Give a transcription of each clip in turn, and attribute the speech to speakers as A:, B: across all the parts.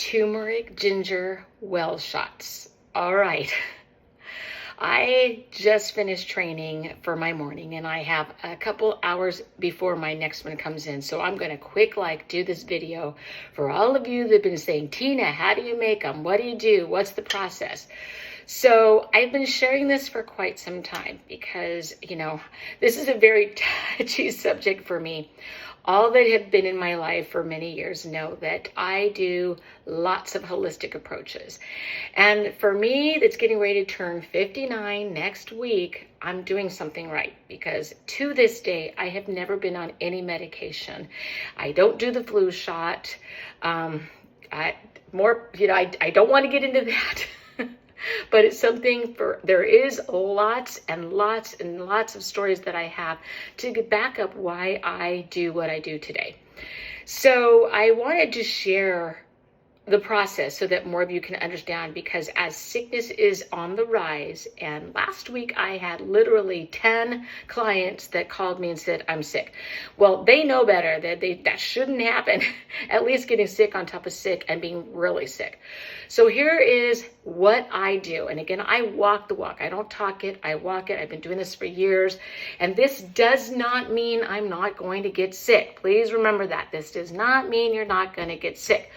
A: turmeric ginger well shots. All right. I just finished training for my morning and I have a couple hours before my next one comes in. So I'm going to do this video for all of you that have been saying, Tina, how do you make them? What do you do? What's the process? So I've been sharing this for quite some time because, this is a very touchy subject for me. All that have been in my life for many years know that I do lots of holistic approaches. And for me, that's getting ready to turn 59 next week, I'm doing something right because to this day, I have never been on any medication. I don't do the flu shot. I don't want to get into that. But it's something there is lots and lots and lots of stories that I have to back up why I do what I do today. So I wanted to share the process so that more of you can understand, because as sickness is on the rise, and last week I had literally 10 clients that called me and said, I'm sick. Well, they know better that shouldn't happen, at least getting sick on top of sick and being really sick. So here is what I do. And again, I walk the walk. I don't talk it, I walk it. I've been doing this for years. And this does not mean I'm not going to get sick. Please remember that. This does not mean you're not going to get sick.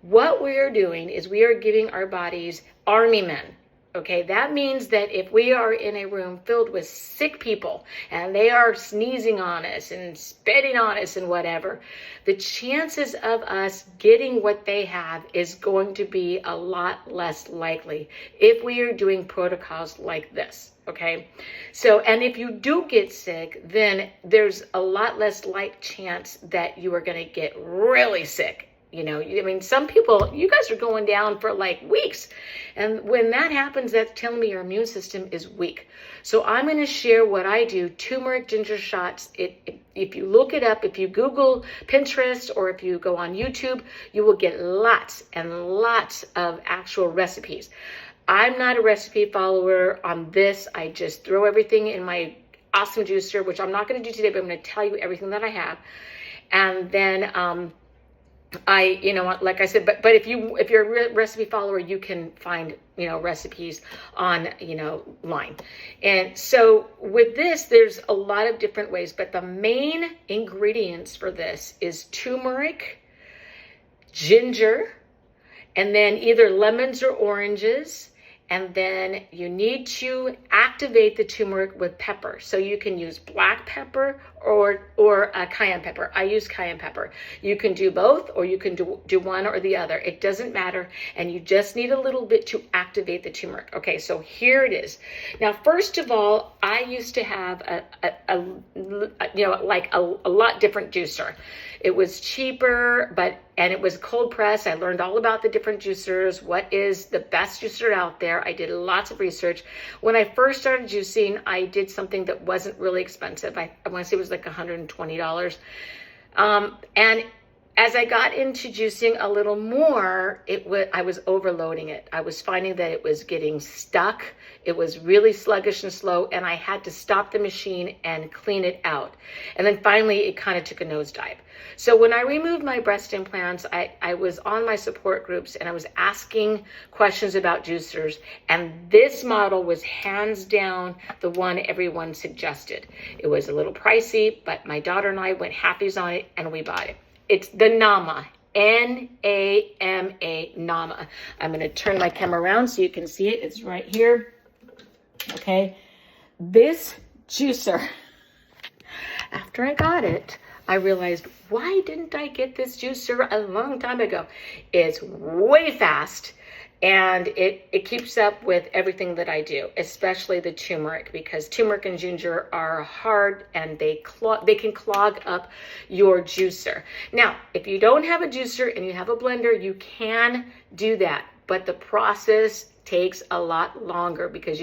A: What we are doing is we are giving our bodies army men. Okay, that means that if we are in a room filled with sick people and they are sneezing on us and spitting on us and whatever, the chances of us getting what they have is going to be a lot less likely if we are doing protocols like this. Okay, so, and if you do get sick, then there's a lot less chance that you are going to get really sick. Some people, you guys are going down for like weeks. And when that happens, that's telling me your immune system is weak. So I'm going to share what I do, turmeric ginger shots. If you look it up, if you Google Pinterest, or if you go on YouTube, you will get lots and lots of actual recipes. I'm not a recipe follower on this. I just throw everything in my awesome juicer, which I'm not going to do today, but I'm going to tell you everything that I have. And then, like I said, but if you're a recipe follower, you can find, recipes on, line. And so with this, there's a lot of different ways, but the main ingredients for this is turmeric, ginger, and then either lemons or oranges. And then you need to activate the turmeric with pepper. So you can use black pepper or cayenne pepper. I use cayenne pepper. You can do both, or you can do one or the other. It doesn't matter. And you just need a little bit to activate the turmeric. Okay, so here it is. Now, first of all, I used to have a lot different juicer. It was cheaper, and it was cold press. I learned all about the different juicers, what is the best juicer out there. I did lots of research. When I first started juicing, I did something that wasn't really expensive. I want to say it was like $120. And as I got into juicing a little more, I was overloading it. I was finding that it was getting stuck. It was really sluggish and slow, and I had to stop the machine and clean it out. And then finally, it kind of took a nosedive. So when I removed my breast implants, I was on my support groups and I was asking questions about juicers, and this model was hands down the one everyone suggested. It was a little pricey, but my daughter and I went halfies on it and we bought it. It's the Nama, N-A-M-A, Nama. I'm going to turn my camera around so you can see it. It's right here. Okay. This juicer, after I got it, I realized, why didn't I get this juicer a long time ago? It's way fast. And it keeps up with everything that I do, especially the turmeric, because turmeric and ginger are hard and they can clog up your juicer. Now, if you don't have a juicer and you have a blender, you can do that. But the process takes a lot longer because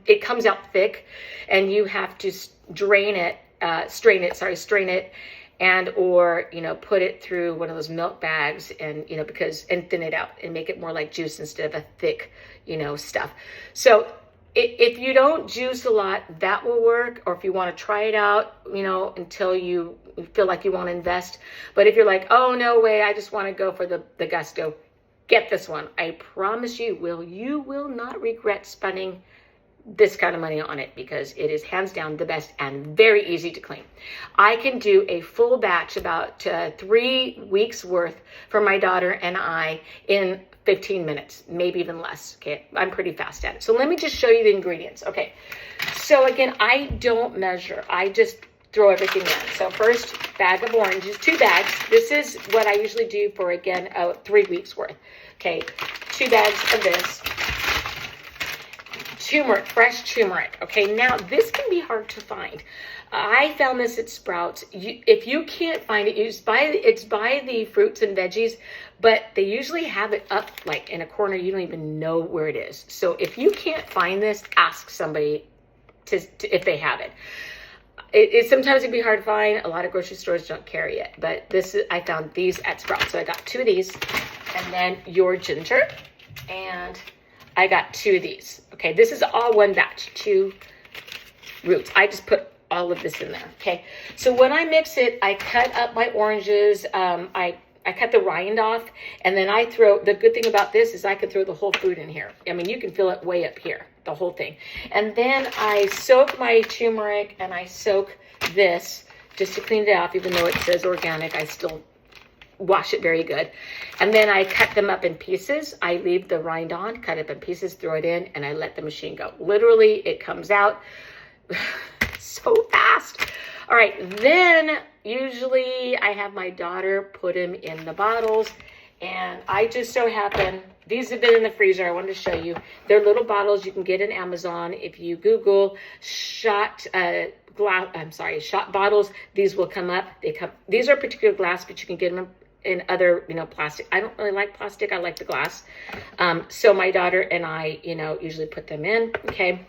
A: it comes out thick and you have to strain it, and or put it through one of those milk bags and and thin it out and make it more like juice instead of a thick stuff. So if you don't juice a lot, that will work. Or if you want to try it out until you feel like you want to invest. But if you're like, oh no way, I just want to go for the gusto, get this one. I promise you will not regret spending this kind of money on it, because it is hands down the best and very easy to clean. I can do a full batch, about 3 weeks worth for my daughter and I in 15 minutes, maybe even less. Okay, I'm pretty fast at it. So let me just show you the ingredients. Okay, so again, I don't measure. I just throw everything in. So first, bag of oranges, 2 bags. This is what I usually do for, again, 3 weeks worth. Okay, 2 bags of this. Turmeric, fresh turmeric. Okay, now this can be hard to find. I found this at Sprouts. If you can't find it, it's by the fruits and veggies, but they usually have it up like in a corner. You don't even know where it is. So if you can't find this, ask somebody if they have it. It sometimes it'd be hard to find. A lot of grocery stores don't carry it, but I found these at Sprouts. So I got 2 of these, and then your ginger, and I got 2 of these. Okay, this is all one batch, 2 roots. I just put all of this in there. Okay, so when I mix it, I cut up my oranges. I cut the rind off, and then I throw, the good thing about this is I can throw the whole fruit in here. I mean, you can fill it way up here, the whole thing. And then I soak my turmeric, and I soak this just to clean it off. Even though it says organic, I still wash it very good. And then I cut them up in pieces. I leave the rind on, cut it up in pieces, throw it in, and I let the machine go. Literally, it comes out so fast. All right, then usually I have my daughter put them in the bottles, and I just so happen, these have been in the freezer. I wanted to show you. They're little bottles you can get in Amazon. If you Google shot bottles, these will come up. These are particular glass, but you can get them in other, plastic. I don't really like plastic. I like the glass. So my daughter and I, usually put them in. Okay.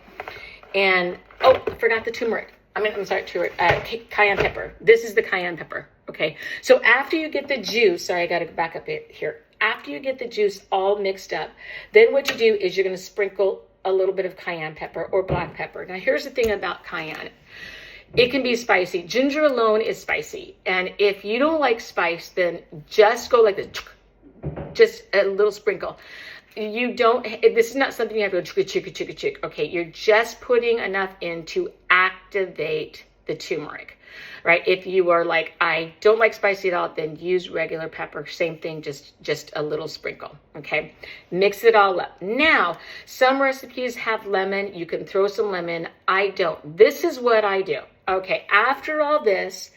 A: And, I forgot the turmeric. Cayenne pepper. This is the cayenne pepper. Okay. So after you get the juice, sorry, I got to go back up here. After you get the juice all mixed up, then what you do is you're going to sprinkle a little bit of cayenne pepper or black pepper. Now, here's the thing about cayenne. It can be spicy. Ginger alone is spicy. And if you don't like spice, then just go like this, just a little sprinkle. This is not something you have to go chick. Okay, you're just putting enough in to activate the turmeric, right? If you are like, I don't like spicy at all, then use regular pepper. Same thing, just a little sprinkle, okay? Mix it all up. Now, some recipes have lemon. You can throw some lemon. I don't. This is what I do. Okay, after all this,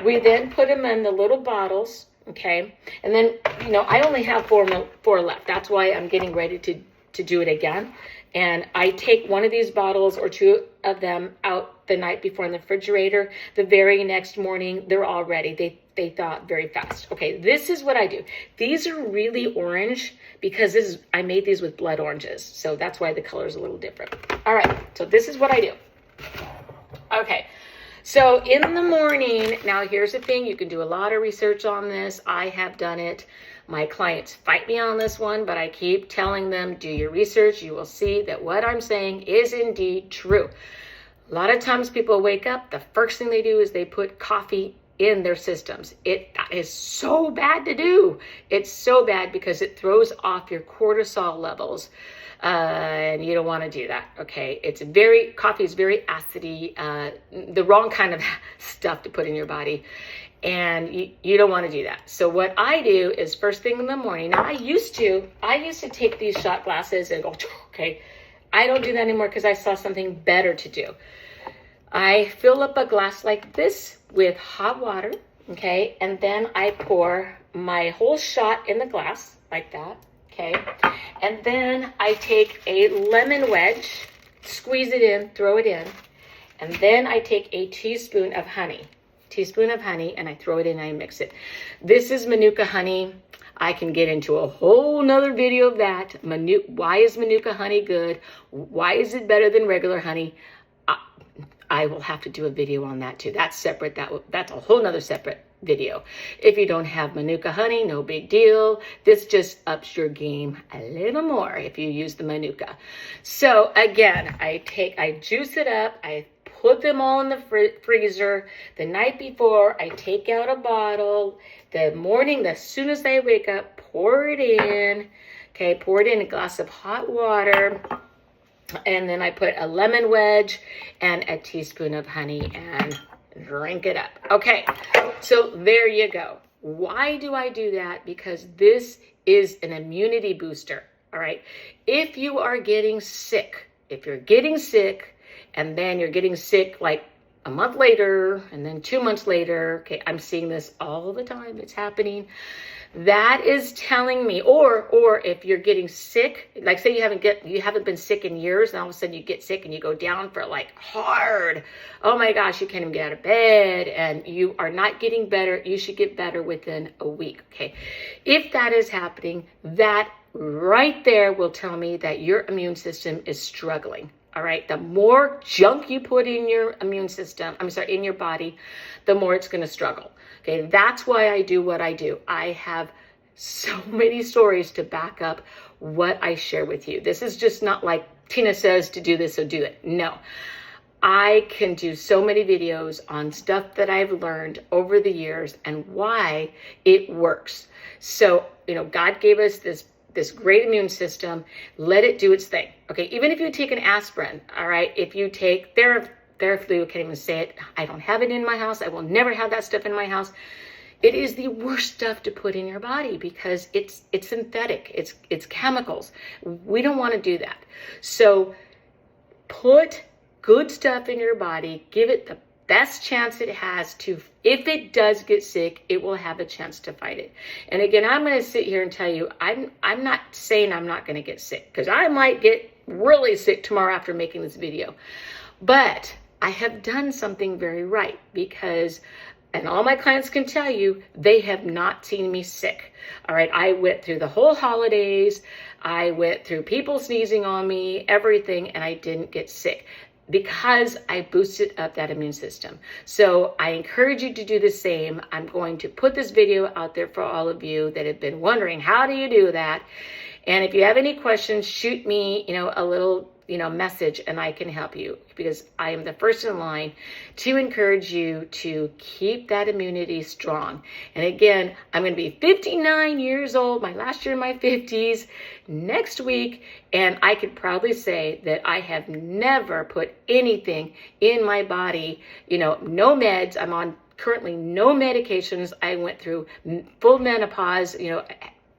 A: we then put them in the little bottles, okay? And then, I only have 4 left. That's why I'm getting ready to do it again. And I take one of these bottles or 2 of them out the night before in the refrigerator. The very next morning, they're all ready. They thaw very fast. Okay, this is what I do. These are really orange because I made these with blood oranges. So that's why the color is a little different. All right, so this is what I do. Okay. So in the morning, now here's the thing, you can do a lot of research on this. I have done it. My clients fight me on this one, but I keep telling them, do your research. You will see that what I'm saying is indeed true. A lot of times people wake up, the first thing they do is they put coffee in their systems. That is so bad to do. It's so bad because it throws off your cortisol levels. And you don't want to do that, okay? Coffee is very acidy, the wrong kind of stuff to put in your body, and you don't want to do that. So what I do is first thing in the morning, now I used to take these shot glasses and go, okay, I don't do that anymore because I saw something better to do. I fill up a glass like this with hot water, okay, and then I pour my whole shot in the glass like that. Okay, and then I take a lemon wedge, squeeze it in, throw it in, and then I take a teaspoon of honey, and I throw it in and I mix it. This is Manuka honey. I can get into a whole nother video of that. Why is Manuka honey good? Why is it better than regular honey? I will have to do a video on that too. That's separate. That's a whole nother separate video. If you don't have Manuka honey, no big deal. This just ups your game a little more if you use the Manuka. So again, I juice it up. I put them all in the freezer. The night before, I take out a bottle. The morning, as soon as I wake up, pour it in. Okay, pour it in a glass of hot water. And then I put a lemon wedge and a teaspoon of honey and drink it up. Okay, so there you go. Why do I do that? Because this is an immunity booster, all right? If you are getting sick, and then you're getting sick like a month later and then 2 months later, okay, I'm seeing this all the time. It's happening. That is telling me, or if you're getting sick, like say you haven't been sick in years, and all of a sudden you get sick and you go down for like hard. Oh my gosh, you can't even get out of bed and you are not getting better. You should get better within a week. Okay. If that is happening, that right there will tell me that your immune system is struggling. All right. The more junk you put in your immune system, in your body, the more it's going to struggle. Okay, that's why I do what I do. I have so many stories to back up what I share with you. This is just not like Tina says to do this, so do it. No, I can do so many videos on stuff that I've learned over the years and why it works. So, God gave us this great immune system. Let it do its thing. Okay, even if you take an aspirin, all right, if you take Theraflu, I can't even say it. I don't have it in my house. I will never have that stuff in my house. It is the worst stuff to put in your body because it's synthetic. It's chemicals. We don't want to do that. So put good stuff in your body. Give it the best chance it has to. If it does get sick, it will have a chance to fight it. And again, I'm going to sit here and tell you, I'm not saying I'm not going to get sick, because I might get really sick tomorrow after making this video. But I have done something very right, because, and all my clients can tell you, they have not seen me sick. All right. I went through the whole holidays. I went through people sneezing on me, everything, and I didn't get sick because I boosted up that immune system. So I encourage you to do the same. I'm going to put this video out there for all of you that have been wondering, how do you do that? And if you have any questions, shoot me, a little message, and I can help you, because I am the first in line to encourage you to keep that immunity strong. And again, I'm going to be 59 years old, my last year in my 50s next week. And I could proudly say that I have never put anything in my body, no meds. I'm on currently no medications. I went through full menopause,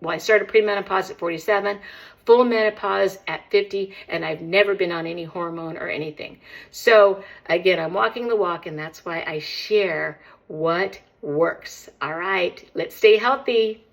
A: I started premenopause at 47, full menopause at 50, and I've never been on any hormone or anything. So again, I'm walking the walk, and that's why I share what works. All right, let's stay healthy.